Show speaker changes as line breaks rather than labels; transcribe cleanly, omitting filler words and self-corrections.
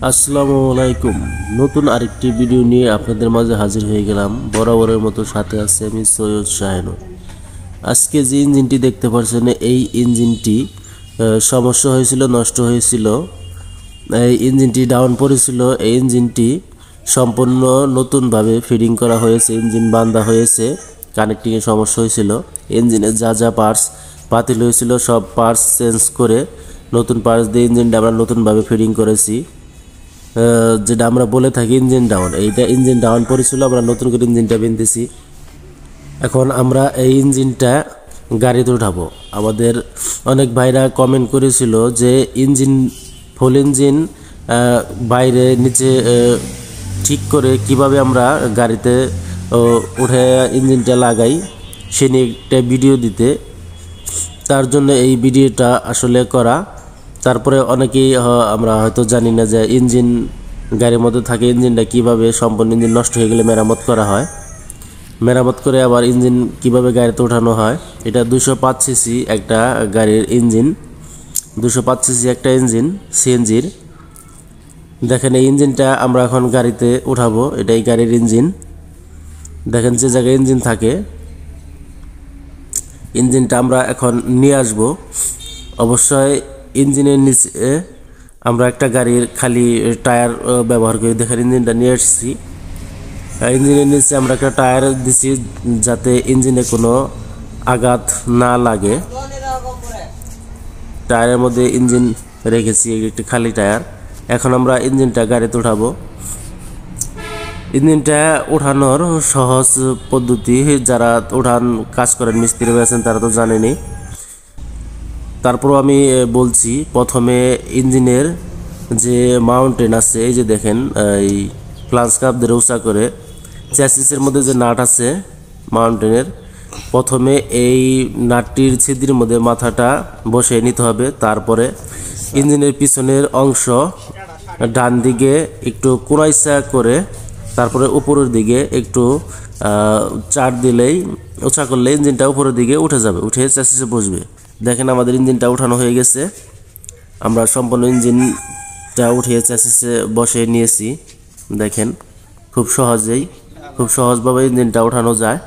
আসসালামু আলাইকুম। নতুন আরেকটি ভিডিও নিয়ে আপনাদের মাঝে হাজির হয়ে গেলাম। বরাবরের মতো সাথে আছে আমি সৈয়দ শাহিনুর। আজকে যে ইঞ্জিনটি দেখতে পাচ্ছেন, এই ইঞ্জিনটি সমস্যা হয়েছিল, নষ্ট হয়েছিল, এই ইঞ্জিনটি ডাউন পড়েছিল। এই ইঞ্জিনটি সম্পূর্ণ নতুনভাবে ফিটিং করা হয়েছে, ইঞ্জিন বাঁধা হয়েছে, কানেক্টিংয়ে সমস্যা হয়েছিল। ইঞ্জিনের যা যা পার্টস বাতিল হয়েছিল সব পার্টস চেঞ্জ করে নতুন পার্টস দিয়ে ইঞ্জিনটা আমরা নতুনভাবে ফিটিং করেছি। যেটা আমরা বলে থাকি ইঞ্জিন ডাউন, এইটা ইঞ্জিন ডাউন পড়েছিল, আমরা নতুন করে ইঞ্জিনটা বিনতেছি। এখন আমরা এই ইঞ্জিনটা গাড়িতে উঠাবো। আমাদের অনেক ভাইরা কমেন্ট করেছিল যে ইঞ্জিন ফুল ইঞ্জিন বাইরে নিচে ঠিক করে কিভাবে আমরা গাড়িতে উঠে ইঞ্জিনটা লাগাই সে নিয়ে একটা ভিডিও দিতে। তার জন্য এই ভিডিওটা আসলে করা। তারপরে অনেকেই আমরা হয়তো জানি না যে ইঞ্জিন গাড়ির মধ্যে থাকে, ইঞ্জিনটা কিভাবে সম্পূর্ণ ইঞ্জিন নষ্ট হয়ে গেলে মেরামত করা হয়, মেরামত করে আবার ইঞ্জিন কিভাবে গাড়িতে ওঠানো হয়। এটা 205 সিসি একটা গাড়ির ইঞ্জিন, 205 সিসি একটা ইঞ্জিন সিএনজির। দেখেন এই ইঞ্জিনটা আমরা এখন গাড়িতে উঠাবো। এটাই গাড়ির ইঞ্জিন। দেখেন যে জায়গায় ইঞ্জিন থাকে, ইঞ্জিনটা আমরা এখন নিয়ে আসব। অবশ্যই ইঞ্জিনের নিচে আমরা একটা গাড়ির খালি টায়ার ব্যবহার করি। দেখেন ইঞ্জিনটা নিয়ে এসেছি, ইঞ্জিনের নিচে আমরা একটা টায়ার দিছি যাতে ইঞ্জিনে কোনো আঘাত না লাগে। টায়ারের মধ্যে ইঞ্জিন রেখেছি, একটি খালি টায়ার। এখন আমরা ইঞ্জিনটা গাড়িতে উঠাবো। ইঞ্জিনটা ওঠানোর সহজ পদ্ধতি যারা উঠান কাজ করেন, মিস্ত্রি আছেন, তারা তো জানেনি। তারপর আমি বলছি, প্রথমে ইঞ্জিনের যে মাউন্টেন আছে, এই যে দেখেন এই ফ্লান্স কাপ ধরে উঁচা করে চ্যাসিসের মধ্যে যে নাট আছে মাউন্টেনের, প্রথমে এই নাটটির ছিদ্রের মধ্যে মাথাটা বসিয়ে নিতে হবে। তারপরে ইঞ্জিনের পিছনের অংশ ডান দিকে একটু কোনাইসা করে, তারপরে উপরের দিকে একটু চার দিলেই, উঁচা করলে ইঞ্জিনটা উপরের দিকে উঠে যাবে, উঠে চ্যাসিসে বসবে। দেখেন আমাদের ইঞ্জিনটা উঠানো হয়ে গেছে। আমরা সম্পূর্ণ ইঞ্জিনটা উঠিয়ে চ্যাসিসে বসিয়ে নিয়েছি। দেখেন খুব সহজভাবে ইঞ্জিনটা উঠানো যায়।